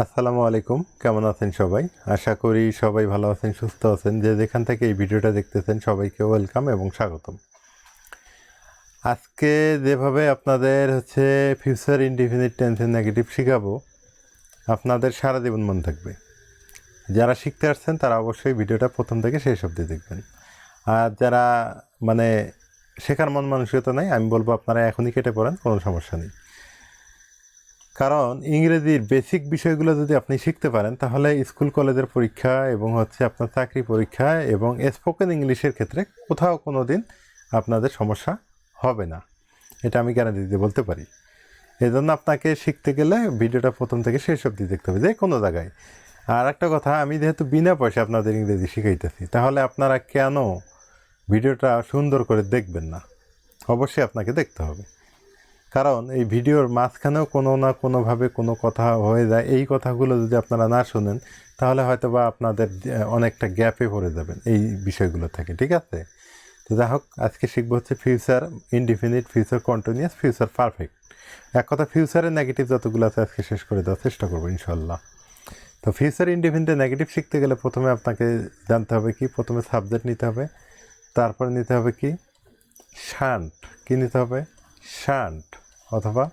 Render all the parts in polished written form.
আসসালামু আলাইকুম, কেমন আছেন সবাই? আশা করি সবাই ভালো আছেন, সুস্থ আছেন। যে যেখান থেকে এই ভিডিওটা দেখতেছেন সবাইকে ওয়েলকাম এবং স্বাগতম। আজকে যেভাবে আপনাদের ফিউচার ইনডিফিনিট টেন্সের নেগেটিভ শেখাবো, আপনাদের সারা জীবন মনে থাকবে। যারা শিখতে আসছেন তারা অবশ্যই ভিডিওটা প্রথম থেকে শেষ অবধি দেখবেন। আর যারা মানে শেখার মন মানসিকতা নেই, আমি বলবো আপনারা এখনই কেটে পড়েন, কোনো সমস্যা নেই। কারণ ইংরেজির বেসিক বিষয়গুলো যদি আপনি শিখতে পারেন তাহলে স্কুল কলেজের পরীক্ষা এবং আপনার চাকরি পরীক্ষা এবং স্পোকেন ইংলিশের ক্ষেত্রে কোথাও কোনো দিন আপনাদের সমস্যা হবে না, এটা আমি গ্যারান্টি দিয়ে বলতে পারি। এই জন্য আপনাকে শিখতে গেলে ভিডিওটা প্রথম থেকে শেষ অবধি দেখতে হবে, যে কোনো জায়গায়। আর একটা কথা, আমি যেহেতু বিনা পয়সা আপনাদের ইংরেজি শিখাইতেছি, তাহলে আপনারা কেন ভিডিওটা সুন্দর করে দেখবেন না? অবশ্যই আপনাকে দেখতে হবে। কারণ এই ভিডিওর মাঝখানেও কোনো না কোনোভাবে কোনো কথা হয়ে যায়। এই কথাগুলো যদি আপনারা না শোনেন তাহলে হয়তো বা আপনাদের অনেকটা গ্যাপে পড়ে যাবেন এই বিষয়গুলো থেকে, ঠিক আছে? তো যাই হোক, আজকে শিখবো future indefinite, future continuous, future perfect. এক কথা, ফিউচারের নেগেটিভ যতগুলো আছে আজকে শেষ করে দেওয়ার চেষ্টা করবো ইনশাল্লাহ। তো ফিউচার ইনডিফিনিটের নেগেটিভ শিখতে গেলে প্রথমে আপনাকে জানতে হবে কি, প্রথমে সাবজেক্ট নিতে হবে, তারপরে নিতে হবে কি শান্ট। কী নিতে হবে? শান্ট অথবা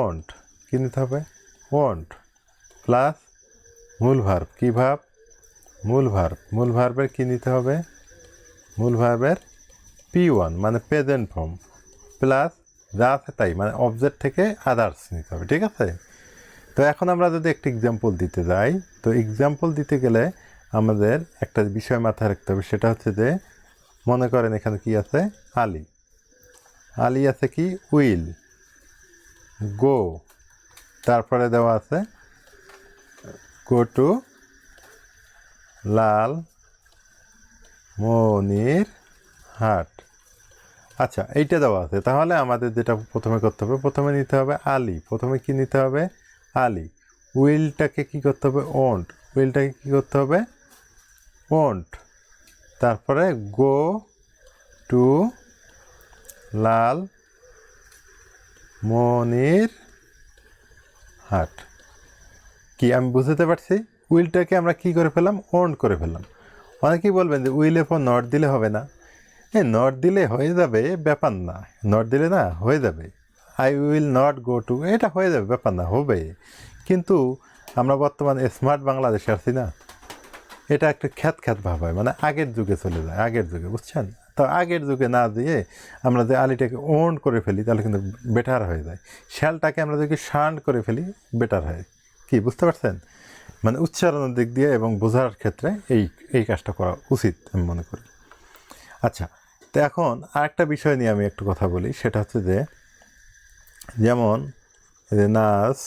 ওন্ট। কী নিতে হবে? ওন্ট প্লাস মূল ভার্ব। কী ভার্ব? মূল ভার্ব। মূল ভার্বের কী নিতে হবে? মূল ভার্বের P1 মানে প্রেজেন্ট ফর্ম প্লাস যা আছে তাই, মানে অবজেক্ট থেকে আদার্স নিতে হবে, ঠিক আছে? তো এখন আমরা যদি একটা এক্সাম্পল দিতে যাই, তো এক্সাম্পল দিতে গেলে আমাদের একটা বিষয় মাথায় রাখতে হবে, সেটা হচ্ছে যে মনে করেন এখানে কি আছে? আলী। আলী আছে কি? উইল, গো, তারপরে দেওয়া আছে গো টু লাল মনির হাট। আচ্ছা, এইটা দেওয়া আছে। তাহলে আমাদের যেটা প্রথমে করতে হবে, প্রথমে নিতে হবে আলী। প্রথমে কি নিতে হবে? আলী। উইলটাকে কি করতে হবে? ওন্ট। উইলটাকে কি করতে হবে? ওন্ট। তারপরে গো টু লাল মনির হাট। কি আমি বুঝতে পারছি? উইলটাকে আমরা কি করে ফেললাম? ওন্ট করে ফেললাম। অনেকেই বলবেন যে উইলে পর নট দিলে হবে না। নট দিলে হয়ে যাবে, ব্যাপার না। নট দিলে না হয়ে যাবে, I will not go to, এটা হয়ে যাবে, ব্যাপার না, হবে। কিন্তু আমরা বর্তমানে স্মার্ট বাংলাদেশে আছি না, এটা একটা খ্যাত খ্যাত ভাব হয়, মানে আগের যুগে চলে যায়, আগের যুগে, বুঝছেন? তো আগের যুগে না দিয়ে আমরা যে আলিটাকে ওন করে ফেলি তাহলে কিন্তু বেটার হয়ে যায়। শ্যালটাকে আমরা যদি শান্ট করে ফেলি বেটার হয়। কি বুঝতে পারছেন? মানে উচ্চারণের দিক দিয়ে এবং বোঝার ক্ষেত্রে এই এই কাজটা করা উচিত আমি মনে করি। আচ্ছা, তো এখন আরেকটা বিষয় নিয়ে আমি একটু কথা বলি, সেটা হচ্ছে যে যেমন নাচ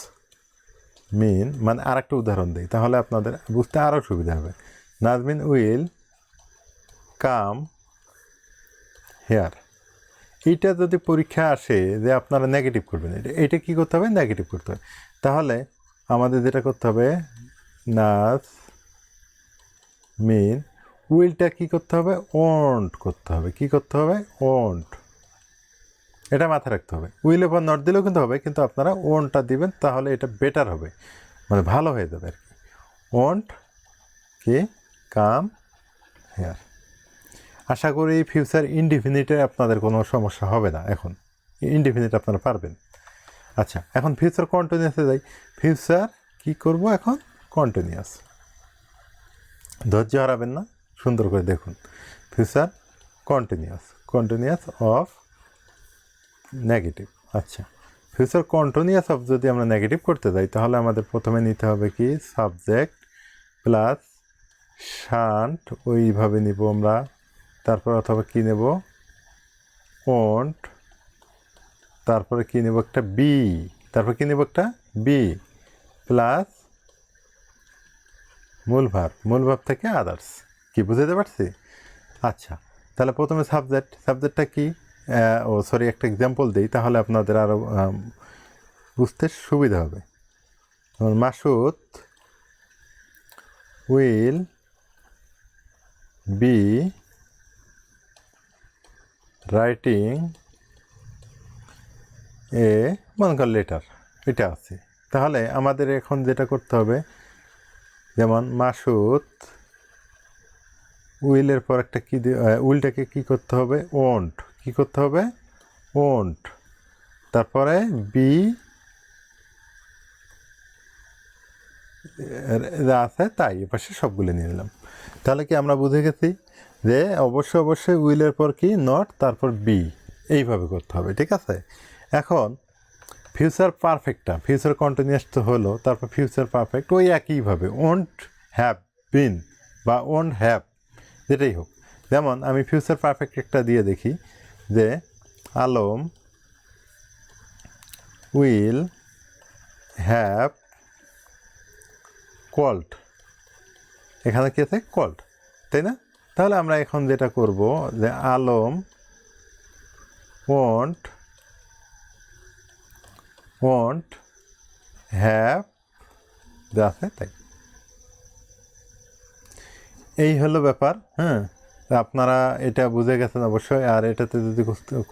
মিন, মানে আরেকটা উদাহরণ দিই তাহলে আপনাদের বুঝতে আরও সুবিধা হবে। Nazmin will come here. এইটা যদি পরীক্ষা আসে যে আপনারা নেগেটিভ করবেন, এটা কী করতে হবে? নেগেটিভ করতে হবে। তাহলে আমাদের যেটা করতে হবে, নাচ মিন উইলটা কী করতে হবে? ওন্ট করতে হবে। কী করতে হবে? ওন্ট। এটা মাথায় রাখতে হবে। উইল এবার নট দিলেও কিন্তু হবে, কিন্তু আপনারা ওনটা দিবেন, তাহলে এটা বেটার হবে, মানে ভালো হয়ে যাবে আর কি। ওন্ট কি কাম হেয়ার। আশা করি ফিউচার ইনডিফিনিটে আপনাদের কোনো সমস্যা হবে না। এখন ইনডিফিনিট আপনারা পারবেন। আচ্ছা, এখন ফিউচার কন্টিনিউয়াসে যাই। ফিউচার কি করব এখন? কন্টিনিউয়াস। ধৈর্য হারাবেন না, সুন্দর করে দেখুন। Future continuous, continuous of negative. আচ্ছা, ফিউচার কন্টিনিউয়াস অফ যদি আমরা নেগেটিভ করতে যাই তাহলে আমাদের প্রথমে নিতে হবে কি সাবজেক্ট প্লাস শান্ট, ওইভাবে নিব আমরা। তারপর অথবা কী নেব? ওন্ট। তারপরে কী নেব? একটা বি। তারপর কী নেব? একটা বি প্লাস মূল ভার্ব। মূল ভার্ব থেকে আদার্স। কি বুঝতে পারছি? আচ্ছা, তাহলে প্রথমে সাবজেক্ট। সাবজেক্টটা কি? সরি, একটা এক্সাম্পল দিই তাহলে আপনাদের আরও বুঝতে সুবিধা হবে। মাসুদ উইল বি রাইটিং এ, মনে কর লেটার, এটা আছে। তাহলে আমাদের এখন যেটা করতে হবে, যেমন মাসুদ উইলের পর একটা কী উইলটাকে কী করতে হবে, ওন্ট, কী করতে হবে, ওন্ট, তারপরে বি যা আছে তাই এপাশে সবগুলো নিয়ে নিলাম। তাহলে কি আমরা বুঝে গেছি যে অবশ্যই উইলের পর কি নট, তারপর বি, এইভাবে করতে হবে, ঠিক আছে। এখন ফিউচার পারফেক্টটা, ফিউচার কন্টিনিউয়াস তো হলো, তারপর ফিউচার পারফেক্ট ওই একইভাবে ওন্ট হ্যাভ বিন বা ওন্ট হ্যাভ, যেটাই হোক। যেমন আমি ফিউচার পারফেক্ট একটা দিয়ে দেখি যে আলম উইল হ্যাভ কল্ড, এখানে কি আছে, কল্ড, তাই না? তাহলে আমরা এখন যেটা করব যে আলম ওন্ট হ্যাভ, যা আছে তাই, এই হলো ব্যাপার। হ্যাঁ, আপনারা এটা বুঝে গেছেন অবশ্যই। আর এটাতে যদি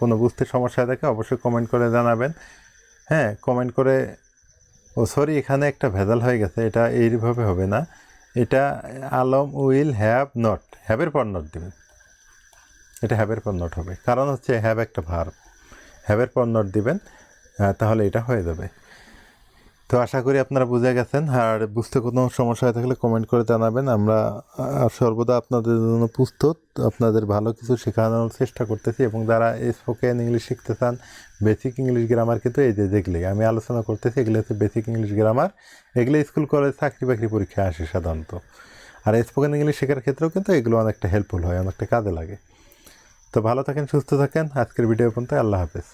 কোনো বুঝতে সমস্যা থাকে অবশ্যই কমেন্ট করে জানাবেন। হ্যাঁ, কমেন্ট করে, ও সরি এখানে একটা ভেজাল হয়ে গেছে, এটা এইভাবে হবে না, এটা আলম উইল হ্যাভ নট, হ্যাভের পর নট দেবেন, এটা হ্যাভের পর নট হবে, কারণ হচ্ছে হ্যাভ একটা ভার্ব, হ্যাভের পর নট দিবেন, তাহলে এটা হয়ে যাবে। তো আশা করি আপনারা বুঝে গেছেন। আর বুঝতে কোনো সমস্যা হয়ে থাকলে কমেন্ট করে জানাবেন। আমরা সর্বদা আপনাদের জন্য প্রস্তুত, আপনাদের ভালো কিছু শেখানোর চেষ্টা করতেছি। এবং যারা স্পোকেন ইংলিশ শিখতে চান, বেসিক ইংলিশ গ্রামার, কিন্তু এই যে যেগুলি আমি আলোচনা করতেছি এগুলো হচ্ছে বেসিক ইংলিশ গ্রামার, এগুলো স্কুল কলেজ চাকরি বাকরি পরীক্ষায় আসে সাধারণত। আর স্পোকেন ইংলিশ শেখার ক্ষেত্রেও কিন্তু এগুলো অনেকটা হেল্পফুল হয়, অনেকটা কাজে লাগে। তো ভালো থাকেন, সুস্থ থাকেন। আজকের ভিডিও পর্যন্ত, আল্লাহ হাফেজ।